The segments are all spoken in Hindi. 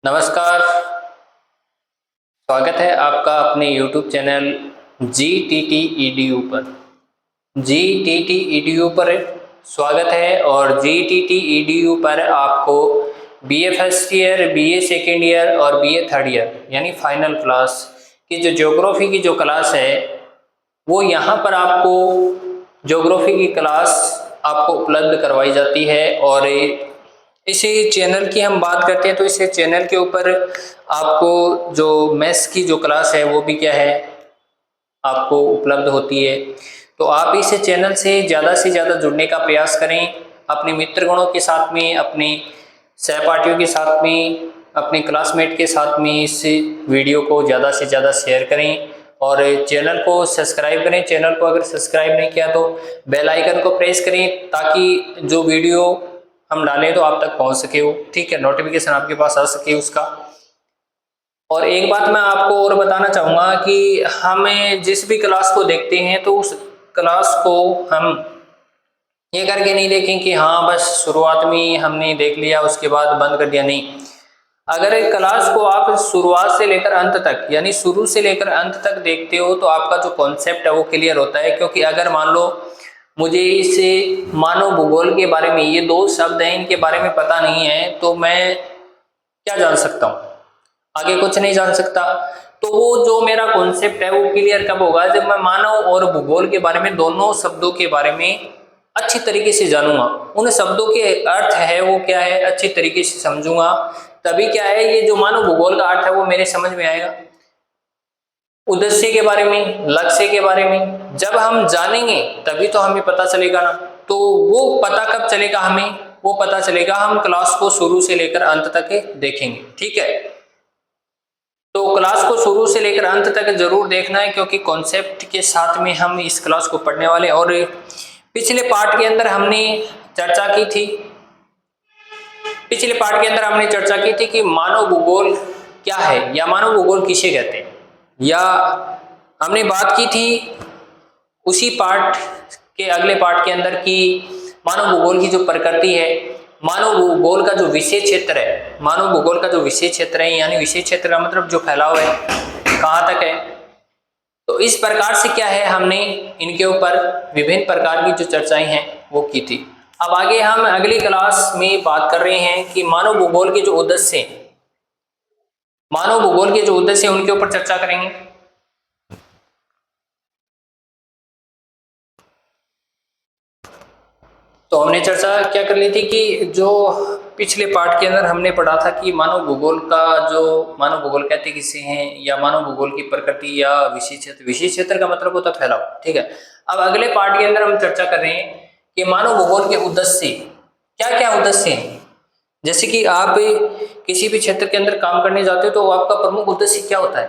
नमस्कार। स्वागत है आपका अपने YouTube चैनल GTT पर। GTT पर स्वागत है। और GTT पर आपको BA first year, BA second year और BA थर्ड ईयर यानी फाइनल क्लास की जो ज्योग्राफी की जो क्लास है वो यहाँ पर आपको ज्योग्राफी की क्लास आपको उपलब्ध करवाई जाती है। और इसी चैनल की हम बात करते हैं तो इस चैनल के ऊपर आपको जो मैथ्स की जो क्लास है वो भी क्या है आपको उपलब्ध होती है। तो आप इस चैनल से ज़्यादा जुड़ने का प्रयास करें, अपने मित्रगणों के साथ में, अपने सहपाठियों के साथ में, अपने क्लासमेट के साथ में इस वीडियो को ज़्यादा से ज़्यादा शेयर करें और चैनल को सब्सक्राइब करें। चैनल को अगर सब्सक्राइब नहीं किया तो बेल आइकन को प्रेस करें ताकि जो वीडियो हम डालें तो आप तक पहुंच सके हो, ठीक है, नोटिफिकेशन आपके पास आ सके उसका। और एक बात मैं आपको और बताना चाहूँगा कि हमें जिस भी क्लास को देखते हैं तो उस क्लास को हम ये करके नहीं देखें कि हाँ बस शुरुआत में हमने देख लिया उसके बाद बंद कर दिया, नहीं। अगर एक क्लास को आप शुरुआत से लेकर अंत तक यानी शुरू से लेकर अंत तक देखते हो तो आपका जो कॉन्सेप्ट है वो क्लियर होता है। क्योंकि अगर मान लो मुझे इस मानव भूगोल के बारे में, ये दो शब्द हैं, इनके बारे में पता नहीं है तो मैं क्या जान सकता हूँ, आगे कुछ नहीं जान सकता। तो वो जो मेरा कॉन्सेप्ट है वो क्लियर कब होगा, जब मैं मानव और भूगोल के बारे में, दोनों शब्दों के बारे में अच्छी तरीके से जानूंगा, उन शब्दों के अर्थ है वो क्या है अच्छी तरीके से समझूंगा, तभी क्या है ये जो मानव भूगोल का अर्थ है वो मेरे समझ में आएगा। उद्देश्य के बारे में, लक्ष्य के बारे में जब हम जानेंगे तभी तो हमें पता चलेगा ना। तो वो पता कब चलेगा हमें, वो पता चलेगा हम क्लास को शुरू से लेकर अंत तक देखेंगे, ठीक है। तो क्लास को शुरू से लेकर अंत तक जरूर देखना है क्योंकि कॉन्सेप्ट के साथ में हम इस क्लास को पढ़ने वाले। और पिछले पार्ट के अंदर हमने चर्चा की थी, कि मानव भूगोल क्या है या मानव भूगोल किसे कहते हैं, या हमने बात की थी उसी पार्ट के अगले पार्ट के अंदर कि मानव भूगोल की जो प्रकृति है, मानव भूगोल का जो विषय क्षेत्र है, मानव भूगोल का जो विषय क्षेत्र है यानी विषय क्षेत्र का मतलब जो फैलाव है कहाँ तक है। तो इस प्रकार से क्या है हमने इनके ऊपर विभिन्न प्रकार की जो चर्चाएं हैं वो की थी। अब आगे हम अगली क्लास में बात कर रहे हैं कि मानव भूगोल के जो उद्देश्य उनके ऊपर चर्चा करेंगे। तो हमने चर्चा क्या कर ली थी कि जो पिछले पार्ट के अंदर हमने पढ़ा था कि मानव भूगोल कहते किसे हैं, या मानव भूगोल की प्रकृति या विशेष क्षेत्र का मतलब होता है फैलाव, ठीक है। अब अगले पार्ट के अंदर हम चर्चा कर रहे हैं कि मानव भूगोल के उद्देश्य क्या क्या उद्देश्य हैं। जैसे कि आप किसी भी क्षेत्र के अंदर काम करने जाते हो तो आपका प्रमुख उद्देश्य क्या होता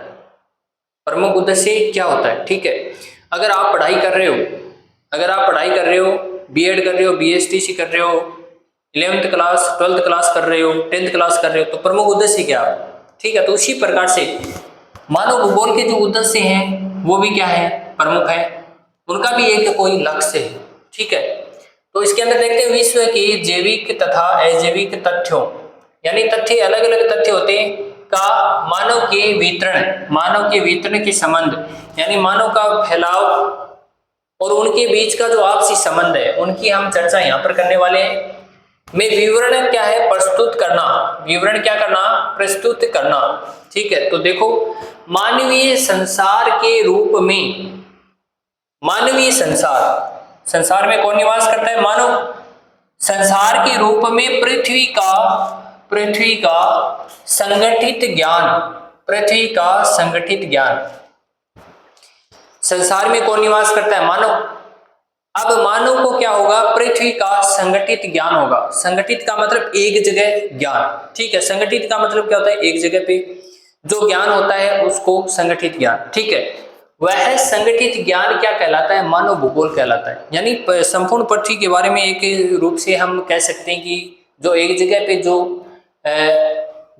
है, ठीक है। अगर आप पढ़ाई कर रहे हो, बीएड कर रहे हो, बीएसटीसी कर रहे हो, 11th क्लास, 12th क्लास कर रहे हो, 10th क्लास कर रहे हो, तो प्रमुख उद्देश्य क्या है, ठीक है। तो उसी प्रकार से मानव भूगोल के जो उद्देश्य हैं वो भी क्या है, प्रमुख है, उनका भी एक कोई लक्ष्य है, ठीक है। तो इसके अंदर देखते हैं विश्व के जैविक तथा अजैविक तथ्यों यानी तथ्य, अलग अलग तथ्य होते हैं का मानव के वितरण के संबंध यानी मानव का फैलाव और उनके बीच का जो आपसी संबंध है उनकी हम चर्चा यहाँ पर करने वाले हैं। में विवरण क्या है, प्रस्तुत करना, ठीक है। तो देखो मानवीय संसार के रूप में, संसार में कौन निवास करता है, मानव। संसार के रूप में पृथ्वी का संगठित ज्ञान, संसार में कौन निवास करता है, मानव। अब मानव को क्या होगा, पृथ्वी का संगठित ज्ञान होगा। संगठित का मतलब एक जगह ज्ञान, ठीक है। संगठित का मतलब क्या होता है, एक जगह पे जो ज्ञान होता है उसको संगठित ज्ञान, ठीक है। वह संगठित ज्ञान क्या कहलाता है, मानव भूगोल कहलाता है। यानी संपूर्ण पृथ्वी के बारे में एक रूप से हम कह सकते हैं कि जो एक जगह पे जो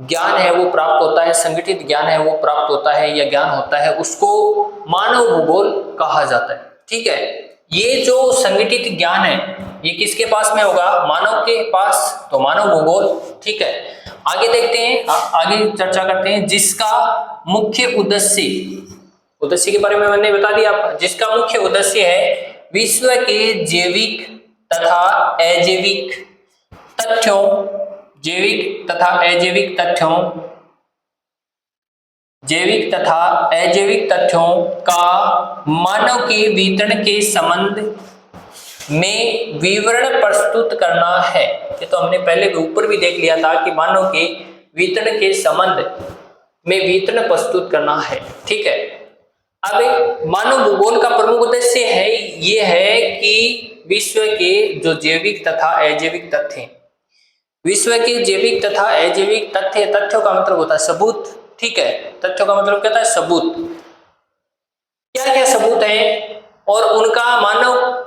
ज्ञान है वो प्राप्त होता है, संगठित ज्ञान है वो प्राप्त होता है या ज्ञान होता है, उसको मानव भूगोल कहा जाता है, ठीक है। ये जो संगठित ज्ञान है ये किसके पास में होगा? मानव के पास, तो मानव भूगोल। ठीक है, आगे देखते हैं, आगे चर्चा करते हैं। जिसका मुख्य उद्देश्य के बारे में मैंने बता दिया आपको। जिसका मुख्य उद्देश्य है विश्व के जैविक तथा अजैविक तथ्यों, जैविक तथा अजैविक तथ्यों का मानव के वितरण के संबंध में विवरण प्रस्तुत करना है। ये तो हमने पहले ऊपर भी देख लिया था कि मानव के वितरण के संबंध में वितरण प्रस्तुत करना है। ठीक है, अब मानव भूगोल का प्रमुख उद्देश्य है ये है कि विश्व के जो जैविक तथा अजैविक तथ्य, विश्व के जैविक तथा अजैविक तथ्यों का मतलब होता है सबूत। ठीक है, तथ्यों का मतलब क्या होता है? सबूत। क्या क्या सबूत है और उनका मानव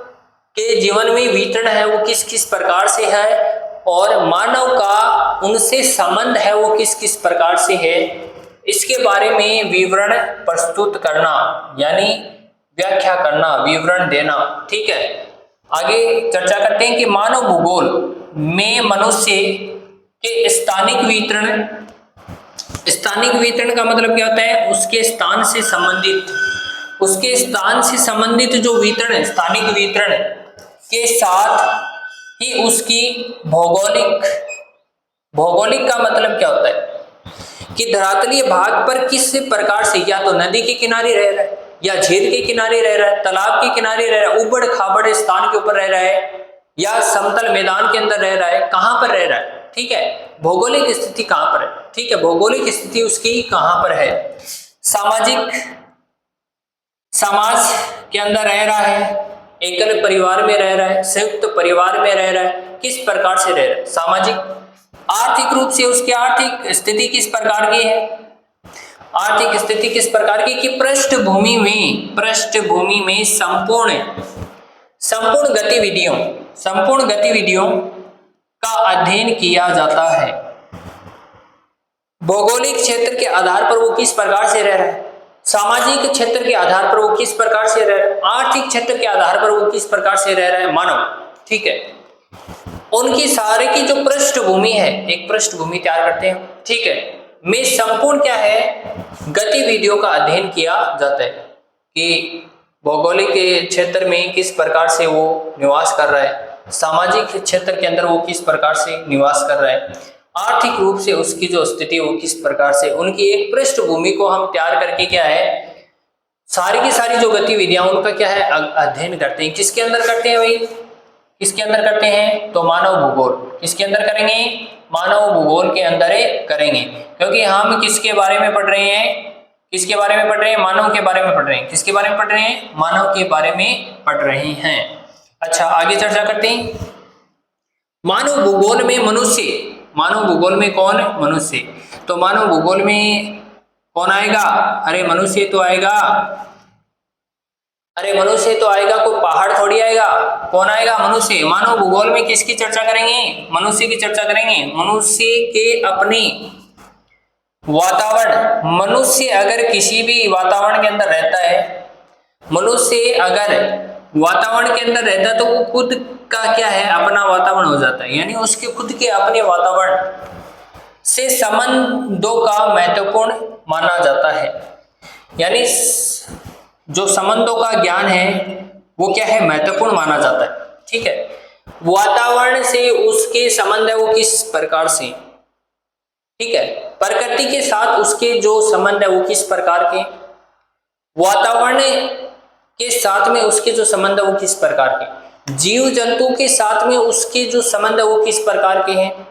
के जीवन में वितरण है वो किस किस प्रकार से है, और मानव का उनसे संबंध है वो किस किस प्रकार से है, इसके बारे में विवरण प्रस्तुत करना, यानी व्याख्या करना, विवरण देना। ठीक है, आगे चर्चा करते हैं कि मानव भूगोल में मनुष्य के स्थानिक वितरण का मतलब क्या होता है? उसके स्थान से संबंधित जो वितरण है, स्थानिक वितरण के साथ ही उसकी भौगोलिक का मतलब क्या होता है कि धरातलीय भाग पर किस प्रकार से, या तो नदी के किनारे रह रहा है, या झील के किनारे रह रहा है, तालाब के किनारे रह रहा है, उबड़ खाबड़ स्थान के ऊपर रह रहा है, या समतल मैदान के अंदर रह रहा है, कहां पर रह रहा है। ठीक है, भौगोलिक स्थिति कहां पर है। ठीक है, भौगोलिक स्थिति उसकी कहां पर है। समाज के अंदर रह रहा है, एकल परिवार में रह रहा है, संयुक्त परिवार में रह रहा है, किस प्रकार से रह रहा है। सामाजिक, आर्थिक रूप से उसकी आर्थिक स्थिति किस प्रकार की है, आर्थिक स्थिति किस प्रकार की, कि पृष्ठभूमि में संपूर्ण गतिविधियों का अध्ययन किया जाता है। भौगोलिक क्षेत्र के आधार पर वो किस प्रकार से रह रहा है, सामाजिक क्षेत्र के आधार पर वो किस प्रकार से रह रहा है, आर्थिक क्षेत्र के आधार पर वो किस प्रकार से रह रहा है मानव। ठीक है, उनकी सारे की जो पृष्ठभूमि है, एक पृष्ठभूमि तैयार करते हैं। ठीक है, में संपूर्ण क्या है, गतिविधियों का अध्ययन किया जाता है कि भौगोलिक क्षेत्र में किस प्रकार से वो निवास कर रहा है, सामाजिक क्षेत्र के अंदर वो किस प्रकार से निवास कर रहा है, आर्थिक रूप से उसकी जो स्थिति वो किस प्रकार से, उनकी एक पृष्ठभूमि को हम तैयार करके क्या है, सारी की सारी जो गतिविधियां उनका क्या है अध्ययन करते हैं। किसके अंदर करते हैं भाई, किसके अंदर करते हैं, तो मानव भूगोल। किसके अंदर करेंगे, मानव भूगोल के अंदर करेंगे, क्योंकि हम किसके बारे में पढ़ रहे हैं, किसके बारे में पढ़ रहे हैं, मानव के बारे में पढ़ रहे हैं। किसके बारे में पढ़ रहे हैं, मानव के बारे में पढ़ रहे हैं। अच्छा, आगे चर्चा करते हैं। मानव भूगोल में मनुष्य, मानव भूगोल में कौन, मनुष्य। तो मानव भूगोल में कौन आएगा, अरे मनुष्य तो आएगा, कोई पहाड़ थोड़ी आएगा, कौन आएगा, मनुष्य। मानव भूगोल में किसकी चर्चा करेंगे, मनुष्य की चर्चा करेंगे, मनुष्य के अपने वातावरण। मनुष्य अगर किसी भी वातावरण के अंदर रहता है, मनुष्य अगर वातावरण के अंदर रहता है तो वो खुद का क्या है, अपना वातावरण हो जाता है, यानी उसके खुद के अपने वातावरण से संबंधों का महत्वपूर्ण माना जाता है। यानी जो संबंधों का ज्ञान है वो क्या है, महत्वपूर्ण माना जाता है। ठीक है, वातावरण से उसके संबंध है वो किस प्रकार से, ठीक है, प्रकृति के साथ उसके जो संबंध है वो किस प्रकार के, वातावरण के साथ में उसके जो संबंध है वो किस प्रकार के, जीव जंतु के साथ में उसके जो संबंध है वो किस प्रकार के हैं।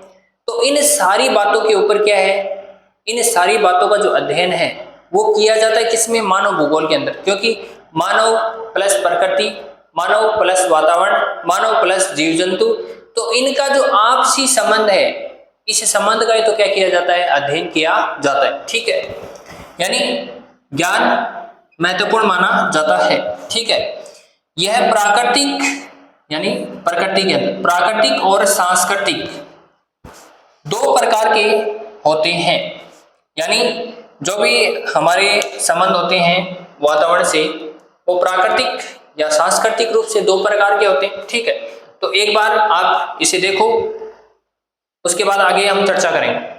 तो इन सारी बातों के ऊपर क्या है, इन सारी बातों का जो अध्ययन है वो किया जाता है किसमें, मानव भूगोल के अंदर। क्योंकि मानव प्लस प्रकृति, मानव प्लस वातावरण, मानव प्लस जीव जंतु, तो इनका जो आपसी संबंध है, इस संबंध का तो क्या किया जाता है, अध्ययन किया जाता है। ठीक है, यानी ज्ञान महत्वपूर्ण माना जाता है। ठीक है, यह प्राकृतिक यानी प्रकृति के अंदर प्राकृतिक और सांस्कृतिक दो प्रकार के होते हैं। यानी जो भी हमारे संबंध होते हैं वातावरण से, वो प्राकृतिक या सांस्कृतिक रूप से 2 प्रकार के होते हैं। ठीक है, तो एक बार आप इसे देखो, उसके बाद आगे हम चर्चा करेंगे।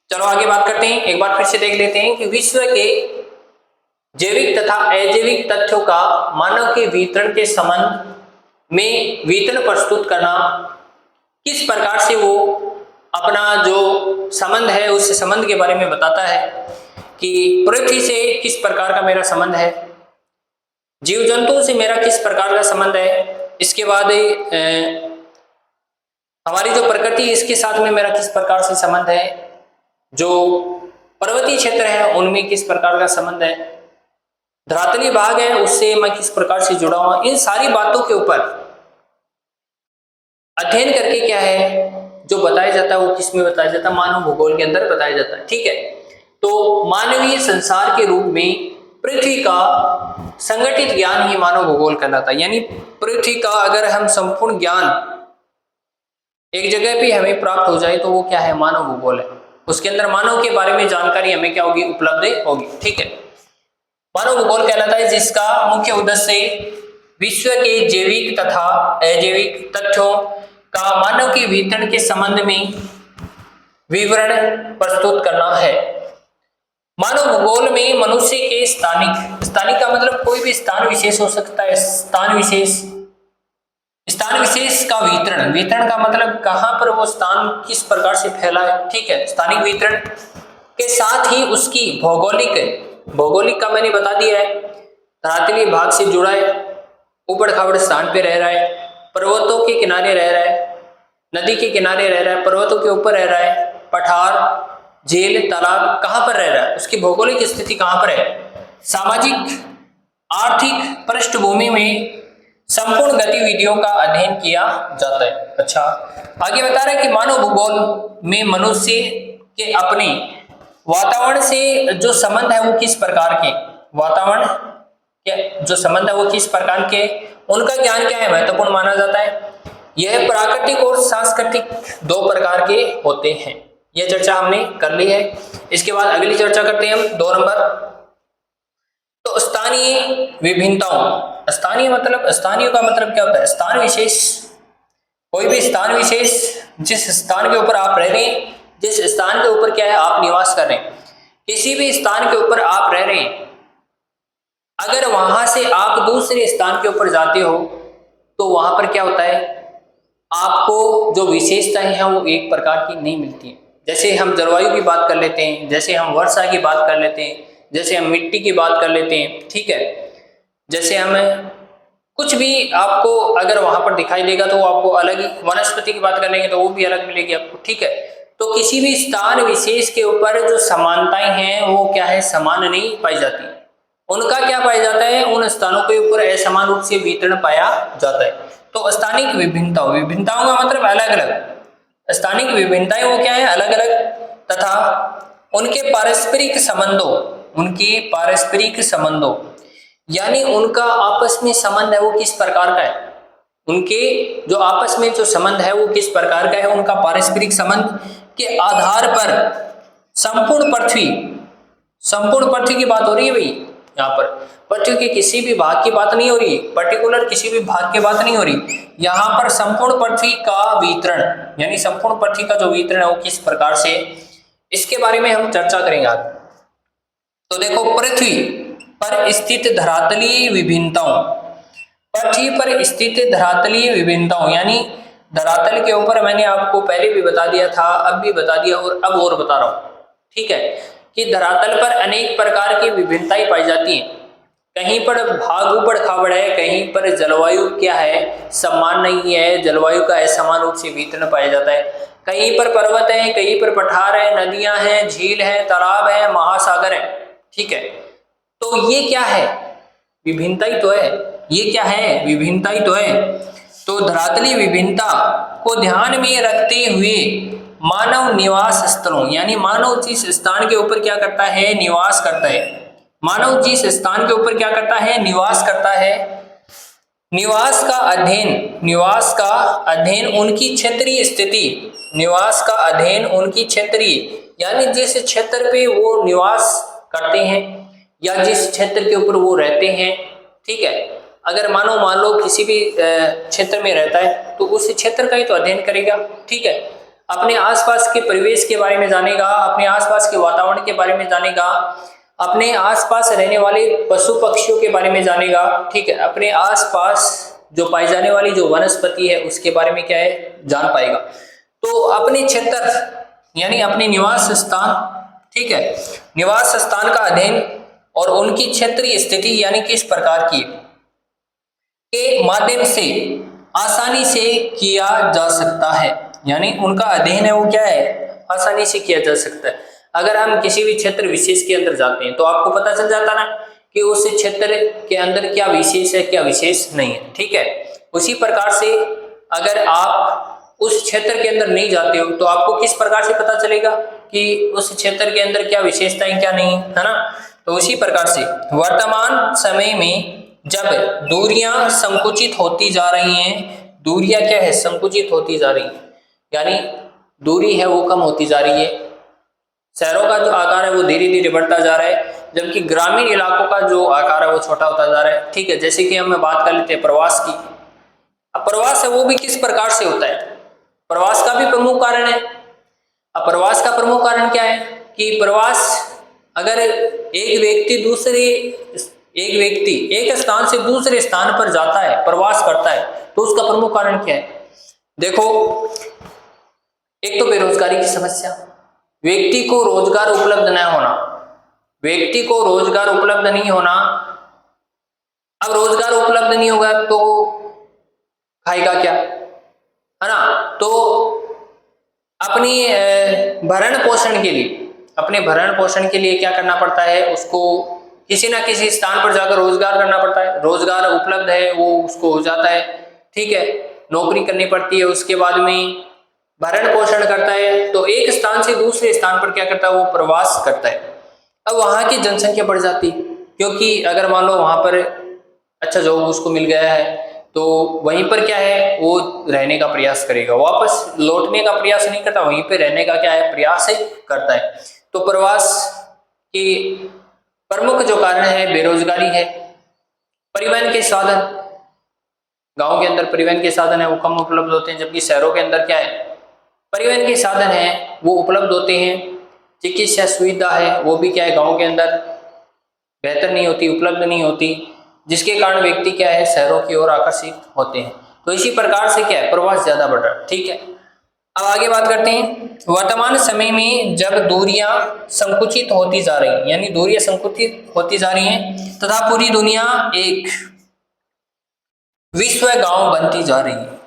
चलो आगे बात करते हैं, एक बार फिर से देख लेते हैं कि विश्व के जैविक तथा अजैविक तथ्यों का मानव के वितरण के संबंध में वितरण प्रस्तुत करना, किस प्रकार से वो अपना जो संबंध है उस संबंध के बारे में बताता है कि पृथ्वी से किस प्रकार का मेरा संबंध है, जीव जंतुओं से मेरा किस प्रकार का संबंध है, इसके बाद हमारी जो प्रकृति इसके साथ में मेरा किस प्रकार से संबंध है, जो पर्वतीय क्षेत्र है उनमें किस प्रकार का संबंध है, धरातलीय भाग है उससे मैं किस प्रकार से जुड़ा हुआ, इन सारी बातों के ऊपर अध्ययन करके क्या है जो बताया जाता है वो किस में बताया जाता है, मानव भूगोल के अंदर बताया जाता है। ठीक है, तो मानवीय संसार के रूप में पृथ्वी का संगठित ज्ञान ही मानव भूगोल कहलाता है। यानी पृथ्वी का अगर हम संपूर्ण ज्ञान एक जगह पे हमें प्राप्त हो जाए तो वो क्या है, मानव भूगोल है। उसके अंदर मानव के बारे में जानकारी हमें क्या होगी, उपलब्ध होगी। ठीक है, मानव भूगोल कहलाता है जिसका मुख्य उद्देश्य विश्व के जैविक तथा अजैविक तथ्यों का मानव के वितरण के संबंध में विवरण प्रस्तुत करना है। मानव भूगोल में मनुष्य के स्थानिक का मतलब कोई भी स्थान विशेष हो सकता है, स्थान विशेष का वितरण का मतलब कहां पर वो स्थान किस प्रकार से फैला है। ठीक है, स्थानिक वितरण के साथ ही उसकी भौगोलिक का मैंने बता दिया है, धरातलीय भाग से जुड़ा है, ऊबड़ खाबड़ स्थान पे रह रहा है, पर्वतों के किनारे रह रहा है, नदी के किनारे रह रहा है, पर्वतों के ऊपर रह रहा है, पठार झील तालाब कहां पर रह रहा है, उसकी भौगोलिक स्थिति कहां पर है, सामाजिक आर्थिक पृष्ठभूमि में संपूर्ण गतिविधियों का अध्ययन किया जाता है। अच्छा, आगे बता रहा है कि मानव भूगोल में मनुष्य के अपने वातावरण से जो संबंध है वो किस प्रकार के, वातावरण के जो संबंध है वो किस प्रकार के, उनका ज्ञान क्या है, महत्वपूर्ण माना जाता है। यह प्राकृतिक और सांस्कृतिक 2 प्रकार के होते हैं। यह चर्चा हमने कर ली है। इसके बाद अगली चर्चा करते हैं हम 2 नंबर, तो स्थानीय विभिन्नताओं। स्थानीय का मतलब क्या होता है, स्थान विशेष, कोई भी स्थान विशेष जिस स्थान के ऊपर आप रह रहे हैं, जिस स्थान के ऊपर क्या है आप निवास कर रहे हैं, किसी भी स्थान के ऊपर आप रह रहे हैं, अगर वहां से आप दूसरे स्थान के ऊपर जाते हो तो वहां पर क्या होता है, आपको जो विशेषताएं हैं वो एक प्रकार की नहीं मिलती है। जैसे हम जलवायु की बात कर लेते हैं, जैसे हम वर्षा की बात कर लेते हैं, जैसे हम मिट्टी की बात कर लेते हैं। ठीक है, जैसे हमें कुछ भी आपको अगर वहां पर दिखाई देगा तो वो आपको अलग ही, वनस्पति की बात कर लेंगे तो वो भी अलग मिलेगी आपको। ठीक है, तो किसी भी स्थान विशेष के ऊपर जो समानताएं हैं वो क्या है, समान नहीं पाई जाती, उनका क्या पाया जाता है, उन स्थानों के ऊपर असमान रूप से वितरण पाया जाता है। तो स्थानिक विभिन्नताओं का मतलब अलग अलग, स्थानिक विभिन्नताएं वो क्या है, अलग अलग, तथा उनके पारस्परिक संबंधों यानी उनका आपस में संबंध है वो किस प्रकार का है, उनके जो आपस में जो संबंध है वो किस प्रकार का है, उनका पारस्परिक संबंध के आधार पर संपूर्ण पृथ्वी की बात हो रही है भाई। यहाँ पर पृथ्वी के किसी भी भाग की बात नहीं हो रही, पर्टिकुलर किसी भी भाग की बात नहीं हो रही, यहाँ पर संपूर्ण पृथ्वी का वितरण, यानी संपूर्ण पृथ्वी का जो वितरण है वो किस प्रकार से, इसके बारे में हम चर्चा करेंगे आज। तो देखो, पृथ्वी पर स्थित धरातलीय विभिन्नताओं यानी धरातल के ऊपर, मैंने आपको पहले भी बता दिया था, अब भी बता दिया और अब और बता रहा हूं। ठीक है, कि धरातल पर अनेक प्रकार की विभिन्नताएं पाई जाती हैं। कहीं पर भाग ऊबड़ खाबड़ है, कहीं पर जलवायु क्या है, समान नहीं है, जलवायु का असमान रूप से वितरण पाया जाता है, कहीं पर पर्वत है, कहीं पर पठार है, नदियां हैं, झील है, तालाब है, महासागर है। ठीक है, तो ये क्या है, विभिन्नता ही तो है, ये क्या है, विभिन्नता ही तो है। तो धरातलीय विभिन्नता को ध्यान में रखते हुए मानव निवास स्थलों, यानी मानव जिस स्थान के ऊपर क्या करता है, निवास करता है, मानव जिस स्थान के ऊपर क्या करता है, निवास करता है, निवास का अध्ययन उनकी क्षेत्रीय यानी जिस क्षेत्र पे वो निवास करते हैं या जिस क्षेत्र के ऊपर वो रहते हैं, ठीक है। अगर मान लो किसी भी क्षेत्र में रहता है तो उस क्षेत्र का ही तो अध्ययन करेगा, ठीक है। अपने आसपास के परिवेश के बारे में जानेगा, अपने आसपास के वातावरण के बारे में जानेगा, अपने आसपास रहने वाले पशु पक्षियों के बारे में जानेगा, ठीक है। अपने आसपास जो पाई जाने वाली जो वनस्पति है उसके बारे में क्या है, जान पाएगा। तो अपने क्षेत्र यानी अपने निवास स्थान, ठीक है, निवास स्थान का अध्ययन और उनकी क्षेत्रीय स्थिति यानी किस प्रकार की के माध्यम से आसानी से किया जा सकता है, यानी उनका अध्ययन है वो क्या है, आसानी से किया जा सकता है। अगर हम किसी भी क्षेत्र विशेष के अंदर जाते हैं तो आपको पता चल जाता ना कि उस क्षेत्र के अंदर क्या विशेष है क्या विशेष नहीं है, ठीक है। उसी प्रकार से अगर आप उस क्षेत्र के अंदर नहीं जाते हो तो आपको किस प्रकार से पता चलेगा कि उस क्षेत्र के अंदर क्या विशेषताएं क्या नहीं है ना। तो उसी प्रकार से वर्तमान समय में जब दूरियां संकुचित होती जा रही हैं, दूरियां क्या है, संकुचित होती जा रही हैं, यानी दूरी है वो कम होती जा रही है। शहरों का जो आकार है वो धीरे धीरे बढ़ता जा रहा है, जबकि ग्रामीण इलाकों का जो आकार है वो छोटा होता जा रहा है, ठीक है। जैसे कि हम बात कर लेते हैं प्रवास की। अब प्रवास है वो भी किस प्रकार से होता है, प्रवास का भी प्रमुख कारण है। अब प्रवास का प्रमुख कारण क्या है कि प्रवास अगर एक व्यक्ति एक स्थान से दूसरे स्थान पर जाता है, प्रवास करता है, तो उसका प्रमुख कारण क्या है। देखो, एक तो बेरोजगारी की समस्या, व्यक्ति को रोजगार उपलब्ध न होना, व्यक्ति को रोजगार उपलब्ध नहीं होना। अब रोजगार उपलब्ध नहीं होगा तो खाएगा क्या, है ना। तो अपनी भरण पोषण के लिए, अपने भरण पोषण के लिए क्या करना पड़ता है, उसको किसी ना किसी स्थान पर जाकर रोजगार करना पड़ता है। रोजगार उपलब्ध है वो उसको हो जाता है, ठीक है, नौकरी करनी पड़ती है, उसके बाद में भरण पोषण करता है, तो एक स्थान से दूसरे स्थान पर क्या करता है, वो प्रवास करता है। अब वहां की जनसंख्या बढ़ जाती, क्योंकि अगर मान लो वहां पर अच्छा जॉब उसको मिल गया है तो वहीं पर क्या है, वो रहने का प्रयास करेगा, वापस लौटने का प्रयास नहीं करता, वहीं पे रहने का क्या है, प्रयास करता है। तो प्रवास की प्रमुख जो कारण है बेरोजगारी है। परिवहन के साधन, गांव के अंदर परिवहन के साधन है वो कम उपलब्ध होते हैं, जबकि शहरों के अंदर क्या है, परिवहन के साधन है वो उपलब्ध होते हैं। चिकित्सा सुविधा है वो भी क्या है, गांव के अंदर बेहतर नहीं होती, उपलब्ध नहीं होती, जिसके कारण व्यक्ति क्या है, शहरों की ओर आकर्षित होते हैं। तो इसी प्रकार से क्या है, प्रवास ज्यादा बढ़ रहा है, ठीक है। अब आगे बात करते हैं, वर्तमान समय में जब दूरियां संकुचित होती जा रही हैं, यानी दूरियां संकुचित होती जा रही हैं तथा पूरी दुनिया एक विश्व गांव बनती जा रही है,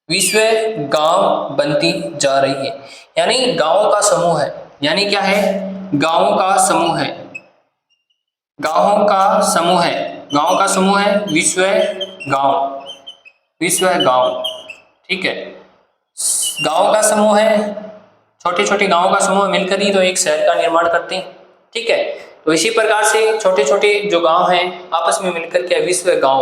विश्व गांव बनती जा रही है, यानी गांवों का समूह है, यानी क्या है, गांवों का समूह है, गांवों का समूह है, गांव का समूह है, विश्व गांव, विश्व गांव, ठीक है। गांव का समूह है, छोटे छोटे गांवों का समूह मिलकर ही तो एक शहर का निर्माण करते हैं, ठीक है। तो इसी प्रकार से छोटे छोटे जो गांव हैं आपस में मिलकर क्या विश्व गांव,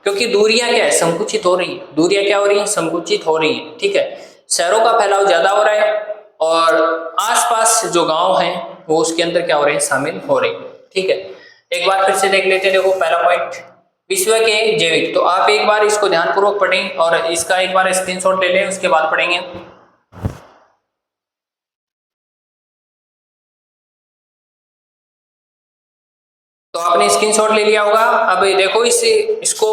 क्योंकि दूरियां क्या है, संकुचित हो रही है, दूरियां क्या हो रही है, संकुचित हो रही है, ठीक है। शहरों का फैलाव ज्यादा हो रहा है और आसपास जो गांव हैं वो उसके अंदर क्या हो रहे हैं, शामिल हो रहे हैं, ठीक है। एक बार फिर से देख लेते हैं। देखो पहला पॉइंट, विश्व के जैविक, तो आप एक बार इसको ध्यानपूर्वक पढ़ें और इसका एक बार स्क्रीनशॉट ले लें, उसके बाद पढ़ेंगे। तो आपने स्क्रीनशॉट ले लिया होगा। अब देखो इसको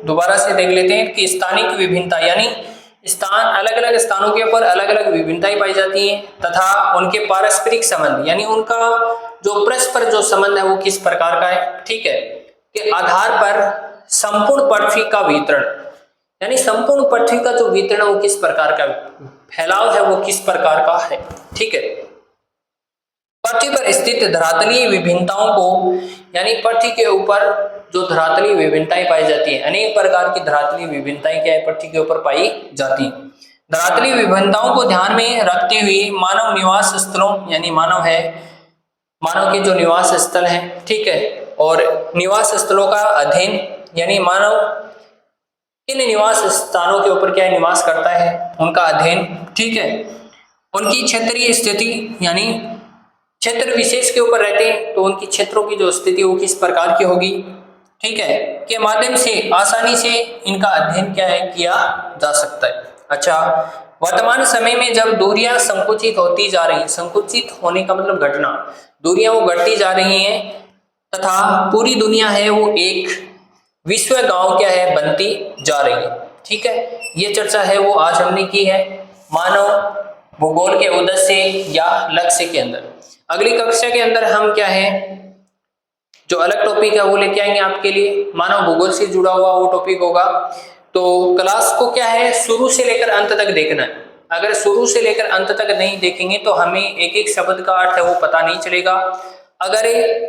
दोबारा से देख लेते हैं कि स्थानिक विभिन्नता, यानी स्थान, अलग अलग स्थानों के ऊपर अलग अलग विभिन्नताएं पाई जाती हैं तथा उनके पारस्परिक संबंध, यानी उनका जो परस्पर जो संबंध है वो किस प्रकार का है, ठीक है, के आधार पर संपूर्ण पृथ्वी का वितरण, यानी संपूर्ण पृथ्वी का जो वितरण वो किस प्रकार का फैलाव है, वो किस प्रकार का है, ठीक है। पृथ्वी पर स्थित धरातलीय विभिन्नताओं को, यानी पृथ्वी के ऊपर जो धरातलीय विभिन्नताएं पाई जाती है, अनेक प्रकार की धरातलीय विभिन्नताएं क्या है, पृथ्वी के ऊपर पाई जाती है। धरातलीय विभिन्नताओं को ध्यान में रखते हुए मानव निवास स्थलों, यानी मानव है, मानव के जो निवास स्थल हैं, ठीक है, और निवास स्थलों का अध्ययन, यानी मानव किन निवास स्थानों के ऊपर क्या निवास करता है, उनका अध्ययन, ठीक है। उनकी क्षेत्रीय स्थिति यानी क्षेत्र विशेष के ऊपर रहते हैं तो उनकी क्षेत्रों की जो स्थिति वो किस प्रकार की होगी, ठीक है, के माध्यम से आसानी से इनका अध्ययन क्या है किया जा सकता है। अच्छा, वर्तमान समय में जब दूरियां संकुचित होती जा रही हैं, संकुचित होने का मतलब घटना, दूरियां वो घटती जा रही हैं तथा पूरी दुनिया है वो एक विश्व गांव क्या है बनती जा रही है, ठीक है, ये चर्चा है वो आज हमने की है मानव भूगोल के उद्देश्य या लक्ष्य के अंदर। अगली कक्षा के अंदर हम क्या है जो अलग टॉपिक है वो लेके आएंगे आपके लिए, मानव भूगोल से जुड़ा हुआ वो टॉपिक होगा। तो क्लास को क्या है शुरू से लेकर अंत तक देखना है। अगर शुरू से लेकर अंत तक नहीं देखेंगे तो हमें एक एक शब्द का अर्थ है वो पता नहीं चलेगा। अगर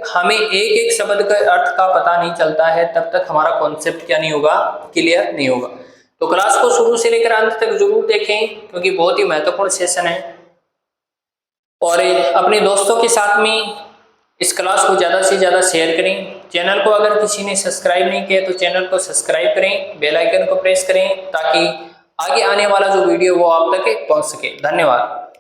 हमें एक एक शब्द का अर्थ का पता नहीं चलता है तब तक हमारा कॉन्सेप्ट क्या नहीं होगा, क्लियर नहीं होगा। तो क्लास को शुरू से लेकर अंत तक जरूर देखें क्योंकि बहुत ही महत्वपूर्ण सेशन है। और अपने दोस्तों के साथ में इस क्लास को ज़्यादा से ज़्यादा शेयर करें। चैनल को अगर किसी ने सब्सक्राइब नहीं किया तो चैनल को सब्सक्राइब करें, बेल आइकन को प्रेस करें ताकि आगे आने वाला जो वीडियो वो आप तक पहुंच सके। धन्यवाद।